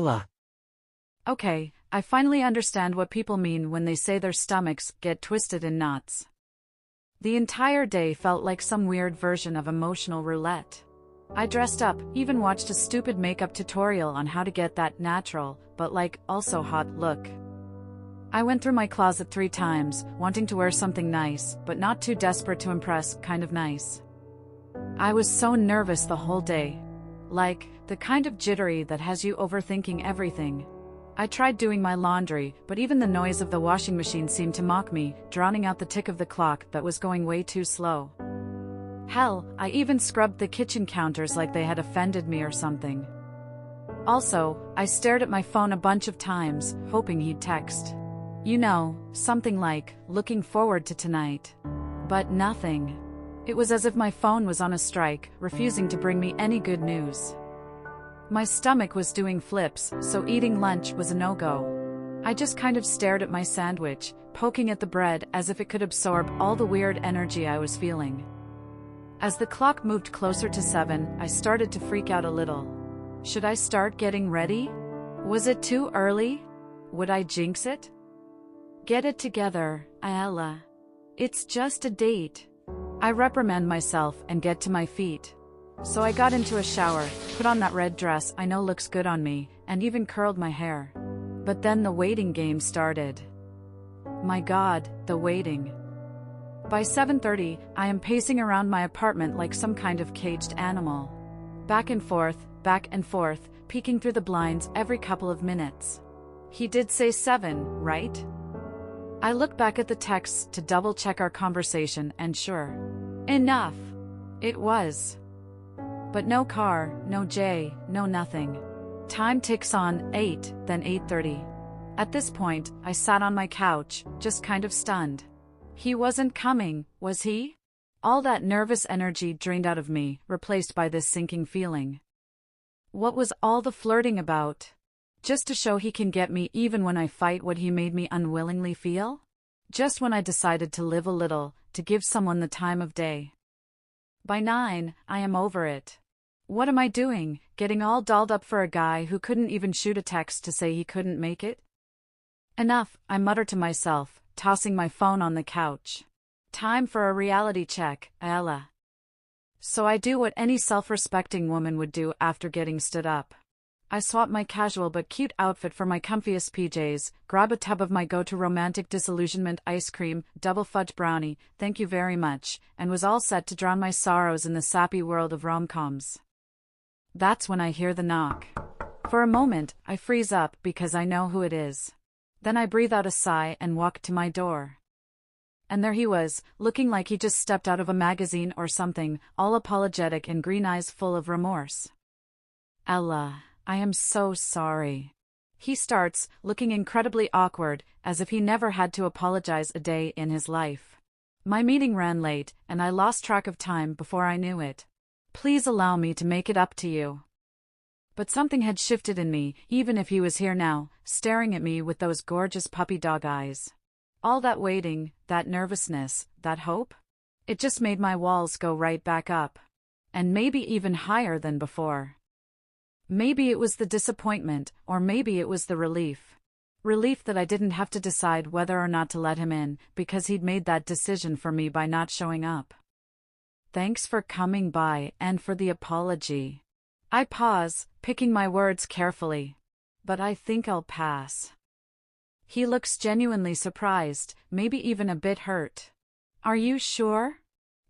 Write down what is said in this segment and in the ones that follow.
Ella. Okay, I finally understand what people mean when they say their stomachs get twisted in knots. The entire day felt like some weird version of emotional roulette. I dressed up, even watched a stupid makeup tutorial on how to get that natural, but also hot look. I went through my closet 3 times, wanting to wear something nice, but not too desperate to impress, kind of nice. I was so nervous the whole day. The kind of jittery that has you overthinking everything. I tried doing my laundry, but even the noise of the washing machine seemed to mock me, drowning out the tick of the clock that was going way too slow. Hell, I even scrubbed the kitchen counters like they had offended me or something. Also, I stared at my phone a bunch of times, hoping he'd text. You know, something like, looking forward to tonight. But nothing. It was as if my phone was on a strike, refusing to bring me any good news. My stomach was doing flips, so eating lunch was a no-go. I just kind of stared at my sandwich, poking at the bread as if it could absorb all the weird energy I was feeling. As the clock moved closer to 7, I started to freak out a little. Should I start getting ready? Was it too early? Would I jinx it? Get it together, Ella. It's just a date. I reprimand myself and get to my feet. So I got into a shower, put on that red dress I know looks good on me, and even curled my hair. But then the waiting game started. My God, the waiting. By 7:30, I am pacing around my apartment like some kind of caged animal. Back and forth, peeking through the blinds every couple of minutes. He did say 7, right? I look back at the texts to double-check our conversation and sure enough, it was. But no car, no Jay, no nothing. Time ticks on, 8, then 8:30. At this point, I sat on my couch, just kind of stunned. He wasn't coming, was he? All that nervous energy drained out of me, replaced by this sinking feeling. What was all the flirting about? Just to show he can get me even when I fight what he made me unwillingly feel? Just when I decided to live a little, to give someone the time of day. By 9, I am over it. What am I doing, getting all dolled up for a guy who couldn't even shoot a text to say he couldn't make it? Enough, I mutter to myself, tossing my phone on the couch. Time for a reality check, Ella. So I do what any self-respecting woman would do after getting stood up. I swap my casual but cute outfit for my comfiest PJs, grab a tub of my go-to romantic disillusionment ice cream, double fudge brownie, thank you very much, and was all set to drown my sorrows in the sappy world of rom-coms. That's when I hear the knock. For a moment, I freeze up because I know who it is. Then I breathe out a sigh and walk to my door. And there he was, looking like he just stepped out of a magazine or something, all apologetic and green eyes full of remorse. Ella, I am so sorry. He starts, looking incredibly awkward, as if he never had to apologize a day in his life. My meeting ran late, and I lost track of time before I knew it. Please allow me to make it up to you. But something had shifted in me, even if he was here now, staring at me with those gorgeous puppy dog eyes. All that waiting, that nervousness, that hope? It just made my walls go right back up. And maybe even higher than before. Maybe it was the disappointment, or maybe it was the relief. Relief that I didn't have to decide whether or not to let him in, because he'd made that decision for me by not showing up. Thanks for coming by and for the apology. I pause, picking my words carefully. But I think I'll pass. He looks genuinely surprised, maybe even a bit hurt. Are you sure?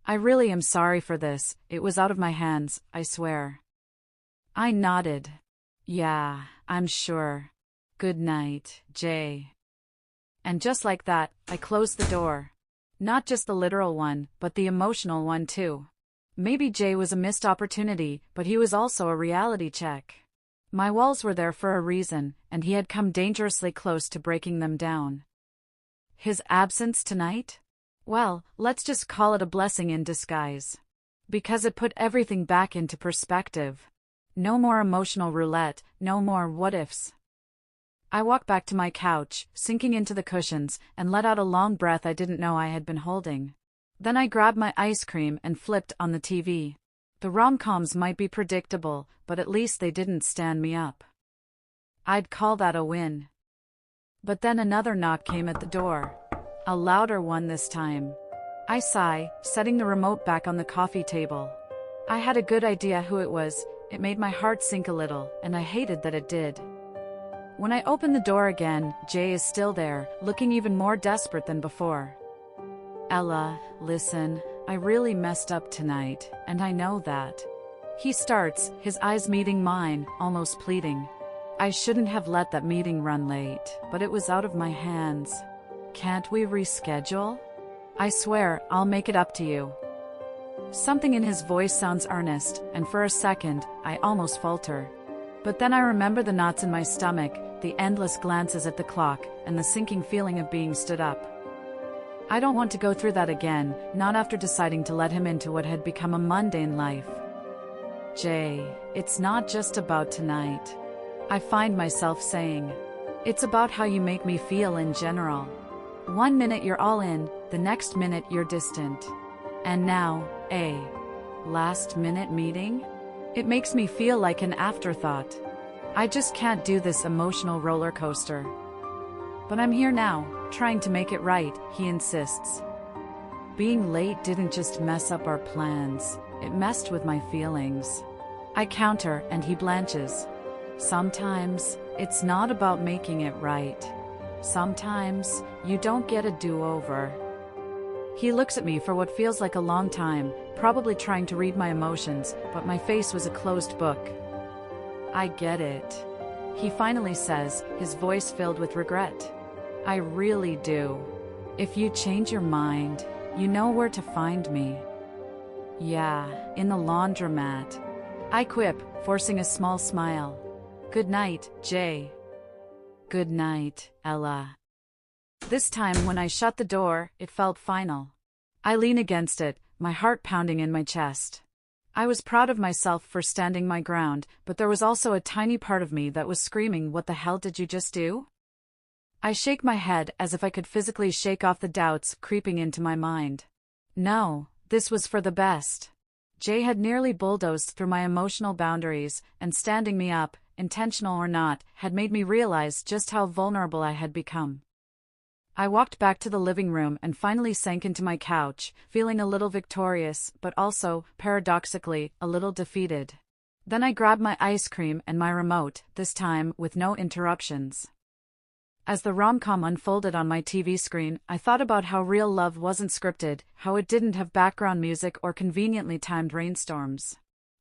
I really am sorry for this, it was out of my hands, I swear. I nodded. Yeah, I'm sure. Good night, Jay. And just like that, I closed the door. Not just the literal one, but the emotional one too. Maybe Jay was a missed opportunity, but he was also a reality check. My walls were there for a reason, and he had come dangerously close to breaking them down. His absence tonight? Well, let's just call it a blessing in disguise. Because it put everything back into perspective. No more emotional roulette, no more what-ifs. I walked back to my couch, sinking into the cushions, and let out a long breath I didn't know I had been holding. Then I grabbed my ice cream and flipped on the TV. The rom-coms might be predictable, but at least they didn't stand me up. I'd call that a win. But then another knock came at the door. A louder one this time. I sigh, setting the remote back on the coffee table. I had a good idea who it was. It made my heart sink a little, and I hated that it did. When I opened the door again, Jay is still there, looking even more desperate than before. Ella, listen, I really messed up tonight, and I know that. He starts, his eyes meeting mine, almost pleading. I shouldn't have let that meeting run late, but it was out of my hands. Can't we reschedule? I swear, I'll make it up to you. Something in his voice sounds earnest, and for a second, I almost falter. But then I remember the knots in my stomach, the endless glances at the clock, and the sinking feeling of being stood up. I don't want to go through that again, not after deciding to let him into what had become a mundane life. Jay, it's not just about tonight. I find myself saying. It's about how you make me feel in general. 1 minute you're all in, the next minute you're distant. And now, a last-minute meeting? It makes me feel like an afterthought. I just can't do this emotional roller coaster. But I'm here now, trying to make it right, he insists. Being late didn't just mess up our plans, it messed with my feelings. I counter, and he blanches. Sometimes, it's not about making it right. Sometimes, you don't get a do-over. He looks at me for what feels like a long time, probably trying to read my emotions, but my face was a closed book. I get it. He finally says, his voice filled with regret. I really do. If you change your mind, you know where to find me. Yeah, in the laundromat. I quip, forcing a small smile. Good night, Jay. Good night, Ella. This time when I shut the door, it felt final. I lean against it, my heart pounding in my chest. I was proud of myself for standing my ground, but there was also a tiny part of me that was screaming, what the hell did you just do? I shake my head as if I could physically shake off the doubts creeping into my mind. No, this was for the best. Jay had nearly bulldozed through my emotional boundaries, and standing me up, intentional or not, had made me realize just how vulnerable I had become. I walked back to the living room and finally sank into my couch, feeling a little victorious, but also, paradoxically, a little defeated. Then I grabbed my ice cream and my remote, this time with no interruptions. As the rom-com unfolded on my TV screen, I thought about how real love wasn't scripted, how it didn't have background music or conveniently timed rainstorms.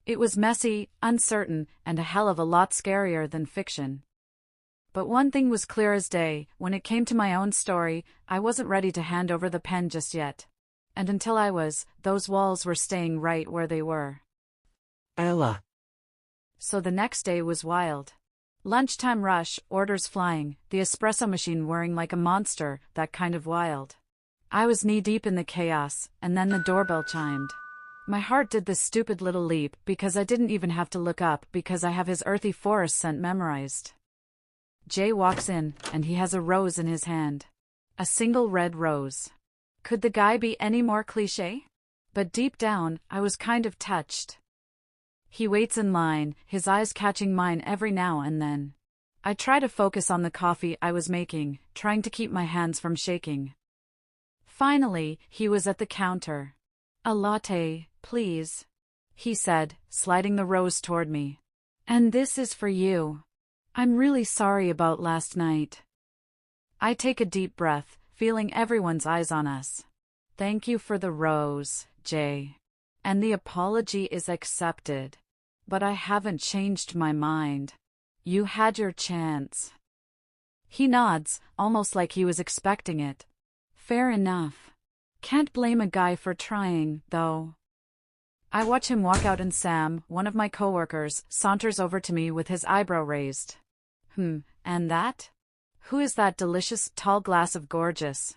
It was messy, uncertain, and a hell of a lot scarier than fiction. But one thing was clear as day, when it came to my own story, I wasn't ready to hand over the pen just yet. And until I was, those walls were staying right where they were. Ella. So the next day was wild. Lunchtime rush, orders flying, the espresso machine whirring like a monster, that kind of wild. I was knee-deep in the chaos, and then the doorbell chimed. My heart did this stupid little leap, because I didn't even have to look up, because I have his earthy forest scent memorized. Jay walks in, and he has a rose in his hand. A single red rose. Could the guy be any more cliché? But deep down, I was kind of touched. He waits in line, his eyes catching mine every now and then. I try to focus on the coffee I was making, trying to keep my hands from shaking. Finally, he was at the counter. A latte, please, he said, sliding the rose toward me. And this is for you. I'm really sorry about last night. I take a deep breath, feeling everyone's eyes on us. Thank you for the rose, Jay. And the apology is accepted. But I haven't changed my mind. You had your chance. He nods, almost like he was expecting it. Fair enough. Can't blame a guy for trying, though. I watch him walk out and Sam, one of my coworkers, saunters over to me with his eyebrow raised. And that? Who is that delicious, tall glass of gorgeous?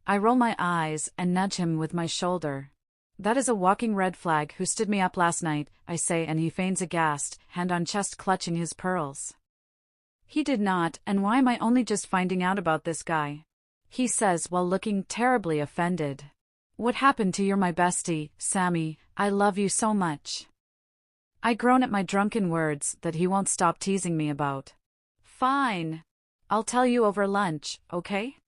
I roll my eyes and nudge him with my shoulder. That is a walking red flag who stood me up last night, I say, and he feigns aghast, hand on chest clutching his pearls. He did not, and why am I only just finding out about this guy? He says while looking terribly offended. What happened to you're my bestie, Sammy, I love you so much. I groan at my drunken words that he won't stop teasing me about. Fine. I'll tell you over lunch, okay?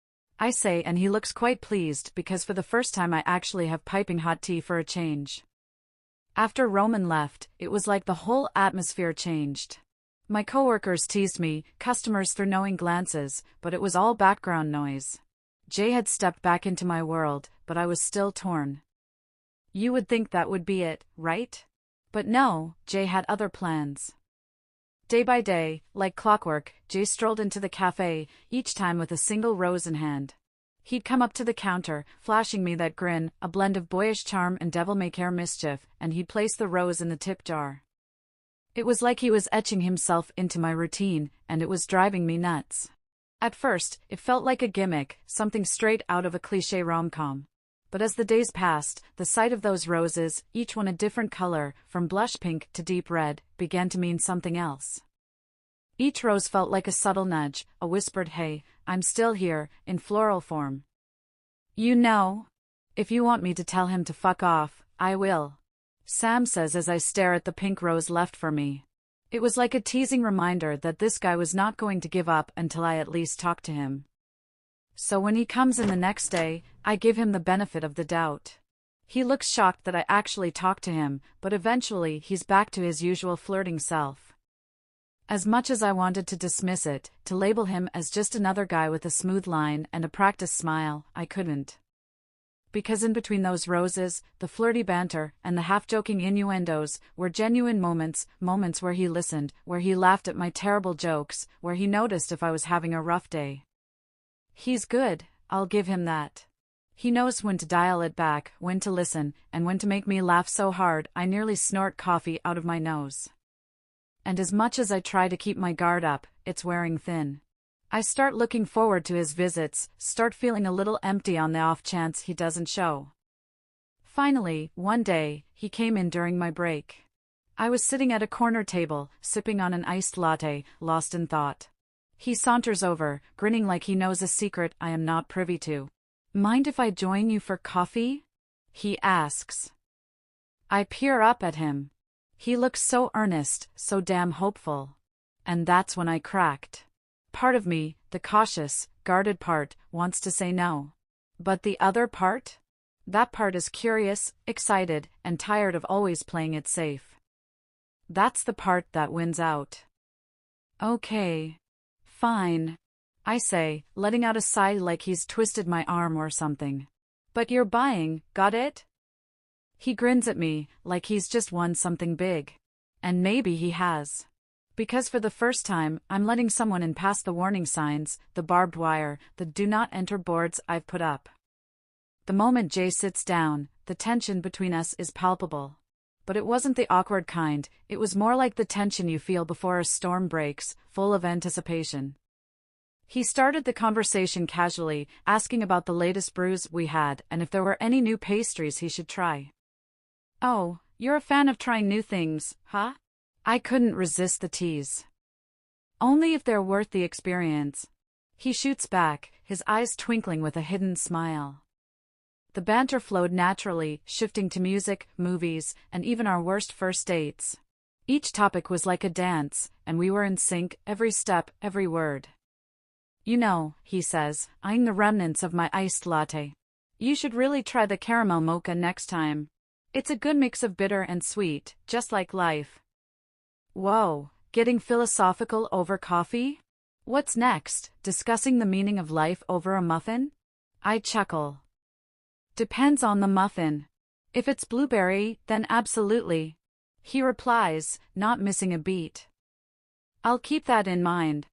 I say, and he looks quite pleased because for the first time I actually have piping hot tea for a change. After Roman left, it was like the whole atmosphere changed. My coworkers teased me, customers threw knowing glances, but it was all background noise. Jay had stepped back into my world, but I was still torn. You would think that would be it, right? But no, Jay had other plans. Day by day, like clockwork, Jay strolled into the cafe, each time with a single rose in hand. He'd come up to the counter, flashing me that grin, a blend of boyish charm and devil-may-care mischief, and he'd place the rose in the tip jar. It was like he was etching himself into my routine, and it was driving me nuts. At first, it felt like a gimmick, something straight out of a cliché rom-com. But as the days passed, the sight of those roses, each one a different color, from blush pink to deep red, began to mean something else. Each rose felt like a subtle nudge, a whispered "Hey, I'm still here," in floral form. You know, if you want me to tell him to fuck off, I will. Sam says as I stare at the pink rose left for me. It was like a teasing reminder that this guy was not going to give up until I at least talked to him. So when he comes in the next day, I give him the benefit of the doubt. He looks shocked that I actually talked to him, but eventually he's back to his usual flirting self. As much as I wanted to dismiss it, to label him as just another guy with a smooth line and a practiced smile, I couldn't. Because in between those roses, the flirty banter, and the half-joking innuendos, were genuine moments where he listened, where he laughed at my terrible jokes, where he noticed if I was having a rough day. He's good, I'll give him that. He knows when to dial it back, when to listen, and when to make me laugh so hard I nearly snort coffee out of my nose. And as much as I try to keep my guard up, it's wearing thin. I start looking forward to his visits, start feeling a little empty on the off chance he doesn't show. Finally, one day, he came in during my break. I was sitting at a corner table, sipping on an iced latte, lost in thought. He saunters over, grinning like he knows a secret I am not privy to. Mind if I join you for coffee? He asks. I peer up at him. He looks so earnest, so damn hopeful. And that's when I cracked. Part of me, the cautious, guarded part, wants to say no. But the other part? That part is curious, excited, and tired of always playing it safe. That's the part that wins out. Okay. Fine. I say, letting out a sigh like he's twisted my arm or something. But you're buying, got it? He grins at me, like he's just won something big. And maybe he has. Because for the first time, I'm letting someone in past the warning signs, the barbed wire, the do not enter boards I've put up. The moment Jay sits down, the tension between us is palpable. But it wasn't the awkward kind, it was more like the tension you feel before a storm breaks, full of anticipation. He started the conversation casually, asking about the latest brews we had and if there were any new pastries he should try. Oh, you're a fan of trying new things, huh? I couldn't resist the tease. Only if they're worth the experience. He shoots back, his eyes twinkling with a hidden smile. The banter flowed naturally, shifting to music, movies, and even our worst first dates. Each topic was like a dance, and we were in sync, every step, every word. You know, he says, eyeing the remnants of my iced latte. You should really try the caramel mocha next time. It's a good mix of bitter and sweet, just like life. Whoa, getting philosophical over coffee? What's next, discussing the meaning of life over a muffin? I chuckle. Depends on the muffin. If it's blueberry, then absolutely. He replies, not missing a beat. I'll keep that in mind.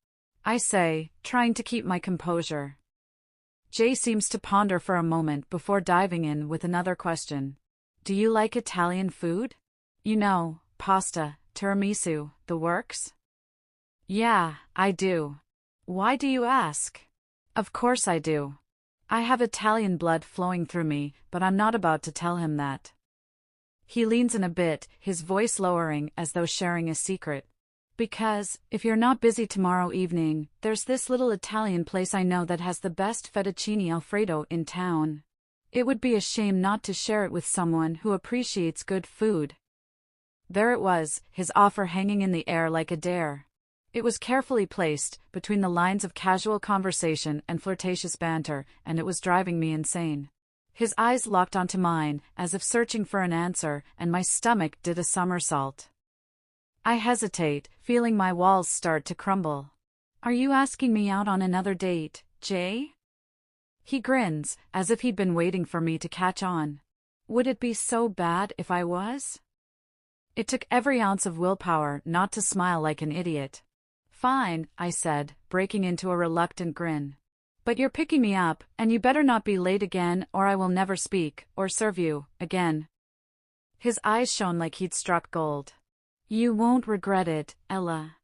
I say, trying to keep my composure. Jay seems to ponder for a moment before diving in with another question. Do you like Italian food? You know, pasta, tiramisu, the works? Yeah, I do. Why do you ask? Of course I do. I have Italian blood flowing through me, but I'm not about to tell him that. He leans in a bit, his voice lowering as though sharing a secret. Because, if you're not busy tomorrow evening, there's this little Italian place I know that has the best fettuccine Alfredo in town. It would be a shame not to share it with someone who appreciates good food. There it was, his offer hanging in the air like a dare. It was carefully placed, between the lines of casual conversation and flirtatious banter, and it was driving me insane. His eyes locked onto mine, as if searching for an answer, and my stomach did a somersault. I hesitate, feeling my walls start to crumble. "Are you asking me out on another date, Jay?" He grins, as if he'd been waiting for me to catch on. Would it be so bad if I was? It took every ounce of willpower not to smile like an idiot. "Fine," I said, breaking into a reluctant grin. "But you're picking me up, and you better not be late again or I will never speak, or serve you, again." His eyes shone like he'd struck gold. "You won't regret it, Ella."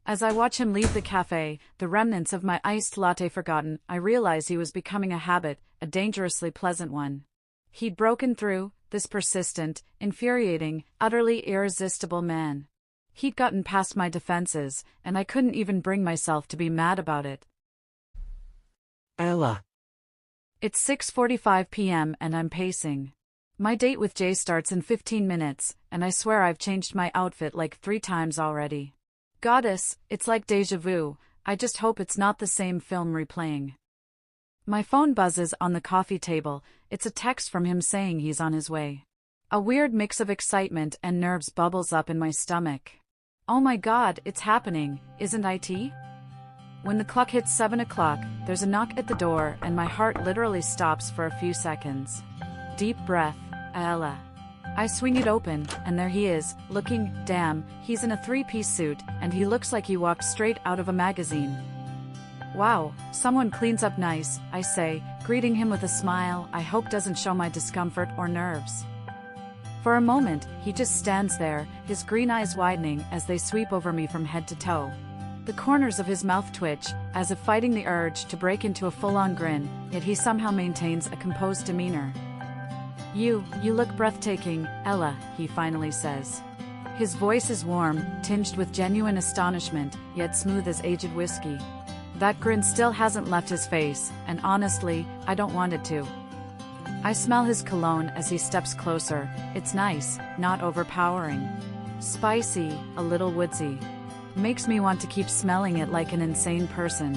As I watch him leave the cafe, the remnants of my iced latte forgotten, I realize he was becoming a habit, a dangerously pleasant one. He'd broken through, this persistent, infuriating, utterly irresistible man. He'd gotten past my defenses, and I couldn't even bring myself to be mad about it. Ella. It's 6:45 p.m. and I'm pacing. My date with Jay starts in 15 minutes, and I swear I've changed my outfit like 3 times already. Goddess, it's like déjà vu, I just hope it's not the same film replaying. My phone buzzes on the coffee table, it's a text from him saying he's on his way. A weird mix of excitement and nerves bubbles up in my stomach. Oh my god, it's happening, isn't it? When the clock hits 7 o'clock, there's a knock at the door and my heart literally stops for a few seconds. Deep breath, Ella. I swing it open, and there he is, looking, damn, he's in a 3-piece suit, and he looks like he walked straight out of a magazine. "Wow, someone cleans up nice," I say, greeting him with a smile I hope doesn't show my discomfort or nerves. For a moment, he just stands there, his green eyes widening as they sweep over me from head to toe. The corners of his mouth twitch, as if fighting the urge to break into a full-on grin, yet he somehow maintains a composed demeanor. You look breathtaking, Ella," he finally says. His voice is warm, tinged with genuine astonishment, yet smooth as aged whiskey. That grin still hasn't left his face, and honestly, I don't want it to. I smell his cologne as he steps closer. It's nice, not overpowering. Spicy, a little woodsy. Makes me want to keep smelling it like an insane person.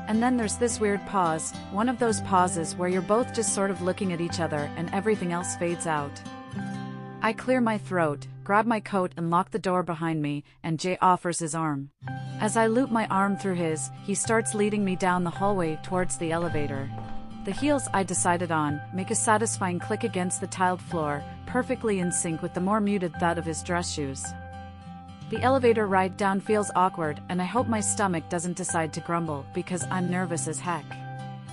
And then there's this weird pause, one of those pauses where you're both just sort of looking at each other and everything else fades out. I clear my throat, grab my coat and lock the door behind me, and Jay offers his arm. As I loop my arm through his, he starts leading me down the hallway towards the elevator. The heels I decided on make a satisfying click against the tiled floor, perfectly in sync with the more muted thud of his dress shoes. The elevator ride down feels awkward, and I hope my stomach doesn't decide to grumble, because I'm nervous as heck.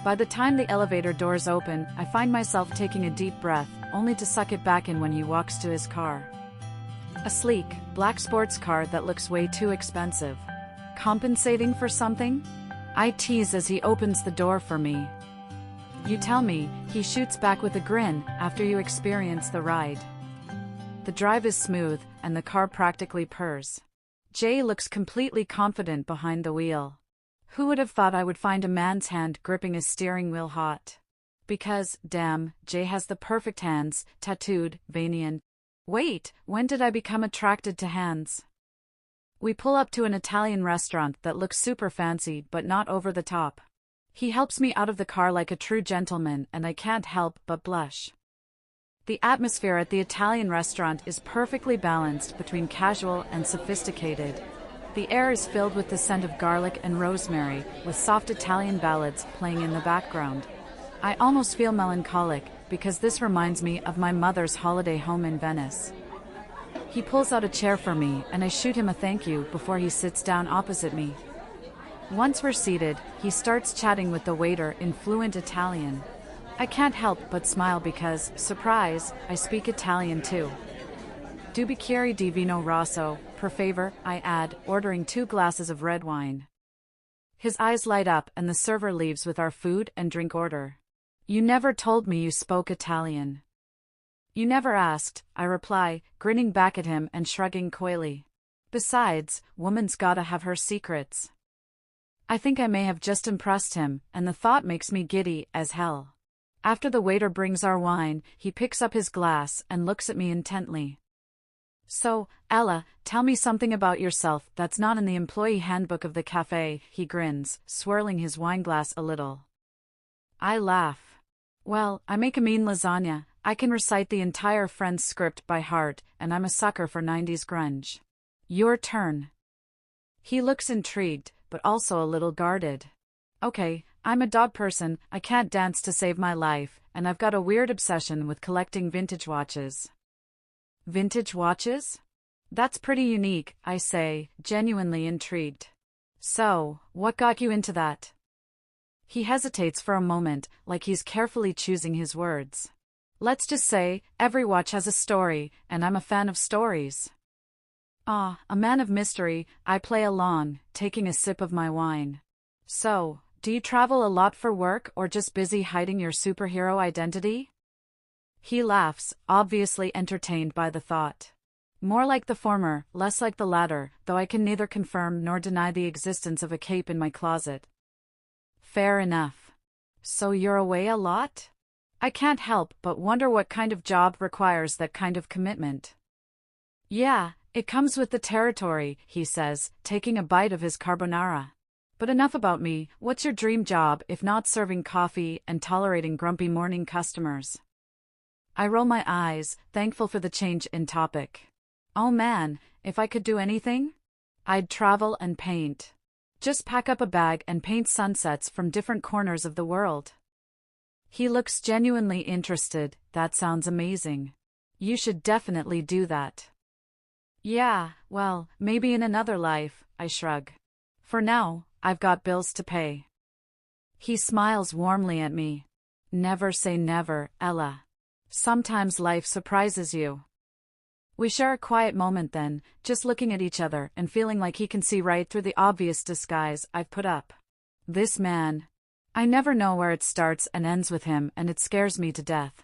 By the time the elevator doors open, I find myself taking a deep breath, only to suck it back in when he walks to his car. A sleek, black sports car that looks way too expensive. Compensating for something? I tease as he opens the door for me. "You tell me," he shoots back with a grin, "after you experience the ride." The drive is smooth, and the car practically purrs. Jay looks completely confident behind the wheel. Who would have thought I would find a man's hand gripping a steering wheel hot? Because, damn, Jay has the perfect hands, tattooed, veiny and... Wait, when did I become attracted to hands? We pull up to an Italian restaurant that looks super fancy but not over the top. He helps me out of the car like a true gentleman, and I can't help but blush. The atmosphere at the Italian restaurant is perfectly balanced between casual and sophisticated. The air is filled with the scent of garlic and rosemary, with soft Italian ballads playing in the background. I almost feel melancholic, because this reminds me of my mother's holiday home in Venice. He pulls out a chair for me, and I shoot him a thank you before he sits down opposite me. Once we're seated, he starts chatting with the waiter in fluent Italian. I can't help but smile because, surprise, I speak Italian too. "Due bicchieri di vino rosso, per favor," I add, ordering 2 glasses of red wine. His eyes light up and the server leaves with our food and drink order. "You never told me you spoke Italian." "You never asked," I reply, grinning back at him and shrugging coyly. Besides, woman's gotta have her secrets. I think I may have just impressed him, and the thought makes me giddy as hell. After the waiter brings our wine, he picks up his glass and looks at me intently. So, Ella, tell me something about yourself that's not in the employee handbook of the cafe, he grins, swirling his wineglass a little. I laugh. Well, I make a mean lasagna, I can recite the entire Friends script by heart, and I'm a sucker for 90s grunge. Your turn. He looks intrigued, but also a little guarded. Okay, I'm a dog person, I can't dance to save my life, and I've got a weird obsession with collecting vintage watches. Vintage watches? That's pretty unique, I say, genuinely intrigued. So, what got you into that? He hesitates for a moment, like he's carefully choosing his words. Let's just say, every watch has a story, and I'm a fan of stories. Ah, a man of mystery, I play along, taking a sip of my wine. So, do you travel a lot for work or just busy hiding your superhero identity? He laughs, obviously entertained by the thought. More like the former, less like the latter, though I can neither confirm nor deny the existence of a cape in my closet. Fair enough. So you're away a lot? I can't help but wonder what kind of job requires that kind of commitment. Yeah, it comes with the territory, he says, taking a bite of his carbonara. But enough about me, what's your dream job if not serving coffee and tolerating grumpy morning customers? I roll my eyes, thankful for the change in topic. Oh man, if I could do anything? I'd travel and paint. Just pack up a bag and paint sunsets from different corners of the world. He looks genuinely interested, that sounds amazing. You should definitely do that. Yeah, well, maybe in another life, I shrug. For now, I've got bills to pay. He smiles warmly at me. Never say never, Ella. Sometimes life surprises you. We share a quiet moment then, just looking at each other and feeling like he can see right through the obvious disguise I've put up. This man. I never know where it starts and ends with him, and it scares me to death.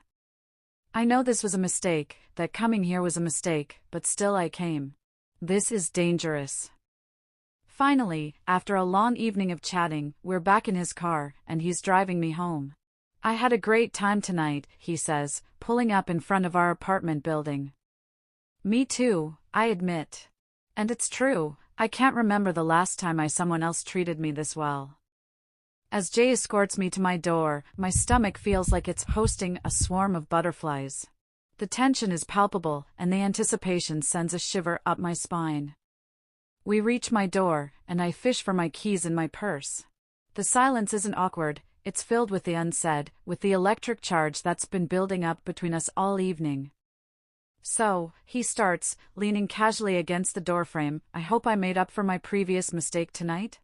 I know this was a mistake, that coming here was a mistake, but still I came. This is dangerous. Finally, after a long evening of chatting, we're back in his car, and he's driving me home. I had a great time tonight, he says, pulling up in front of our apartment building. Me too, I admit. And it's true, I can't remember the last time someone else treated me this well. As Jay escorts me to my door, my stomach feels like it's hosting a swarm of butterflies. The tension is palpable, and the anticipation sends a shiver up my spine. We reach my door, and I fish for my keys in my purse. The silence isn't awkward, it's filled with the unsaid, with the electric charge that's been building up between us all evening. So, he starts, leaning casually against the doorframe. I hope I made up for my previous mistake tonight?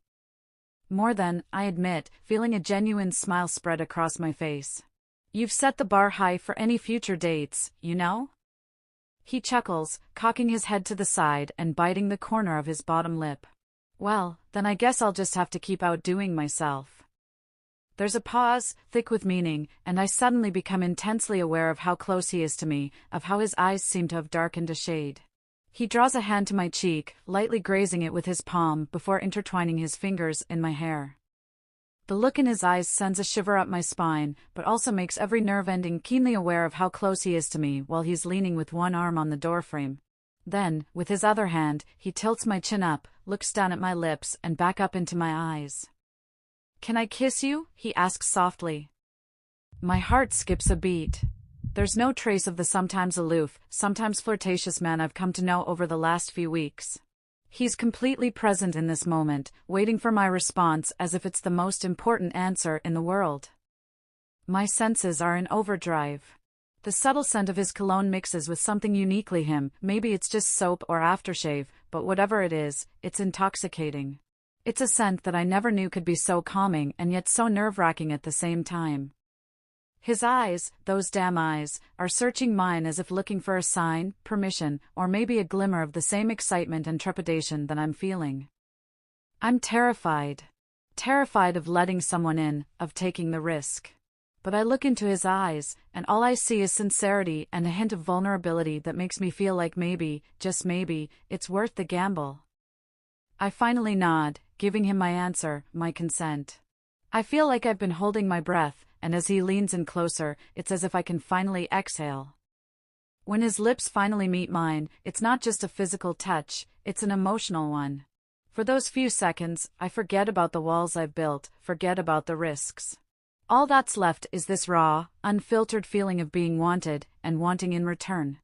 More than, I admit, feeling a genuine smile spread across my face. You've set the bar high for any future dates, you know? He chuckles, cocking his head to the side and biting the corner of his bottom lip. Well, then I guess I'll just have to keep outdoing myself. There's a pause, thick with meaning, and I suddenly become intensely aware of how close he is to me, of how his eyes seem to have darkened a shade. He draws a hand to my cheek, lightly grazing it with his palm before intertwining his fingers in my hair. The look in his eyes sends a shiver up my spine, but also makes every nerve ending keenly aware of how close he is to me while he's leaning with one arm on the doorframe. Then, with his other hand, he tilts my chin up, looks down at my lips and back up into my eyes. Can I kiss you? He asks softly. My heart skips a beat. There's no trace of the sometimes aloof, sometimes flirtatious man I've come to know over the last few weeks. He's completely present in this moment, waiting for my response as if it's the most important answer in the world. My senses are in overdrive. The subtle scent of his cologne mixes with something uniquely him, maybe it's just soap or aftershave, but whatever it is, it's intoxicating. It's a scent that I never knew could be so calming and yet so nerve-wracking at the same time. His eyes, those damn eyes, are searching mine as if looking for a sign, permission, or maybe a glimmer of the same excitement and trepidation that I'm feeling. I'm terrified. Terrified of letting someone in, of taking the risk. But I look into his eyes, and all I see is sincerity and a hint of vulnerability that makes me feel like maybe, just maybe, it's worth the gamble. I finally nod, giving him my answer, my consent. I feel like I've been holding my breath, and as he leans in closer, it's as if I can finally exhale. When his lips finally meet mine, it's not just a physical touch, it's an emotional one. For those few seconds, I forget about the walls I've built, forget about the risks. All that's left is this raw, unfiltered feeling of being wanted, and wanting in return.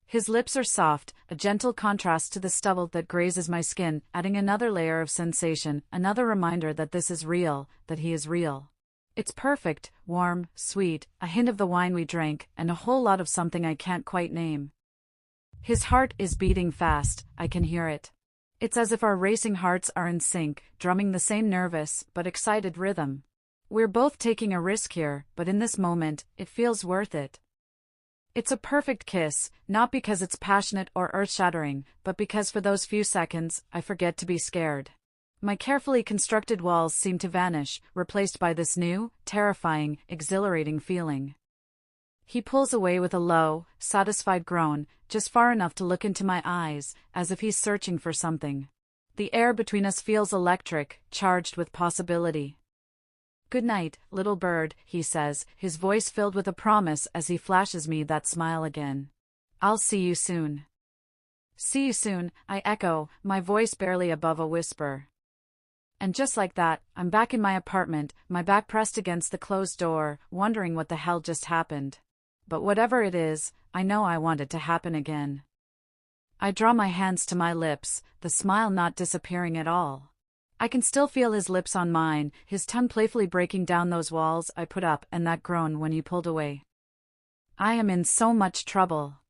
His lips are soft, a gentle contrast to the stubble that grazes my skin, adding another layer of sensation, another reminder that this is real, that he is real. It's perfect, warm, sweet, a hint of the wine we drank, and a whole lot of something I can't quite name. His heart is beating fast, I can hear it. It's as if our racing hearts are in sync, drumming the same nervous, but excited rhythm. We're both taking a risk here, but in this moment, it feels worth it. It's a perfect kiss, not because it's passionate or earth-shattering, but because for those few seconds, I forget to be scared. My carefully constructed walls seem to vanish, replaced by this new, terrifying, exhilarating feeling. He pulls away with a low, satisfied groan, just far enough to look into my eyes, as if he's searching for something. The air between us feels electric, charged with possibility. "Good night, little bird," he says, his voice filled with a promise as he flashes me that smile again. "I'll see you soon." "See you soon," I echo, my voice barely above a whisper. And just like that, I'm back in my apartment, my back pressed against the closed door, wondering what the hell just happened. But whatever it is, I know I want it to happen again. I draw my hands to my lips, the smile not disappearing at all. I can still feel his lips on mine, his tongue playfully breaking down those walls I put up, and that groan when he pulled away. I am in so much trouble.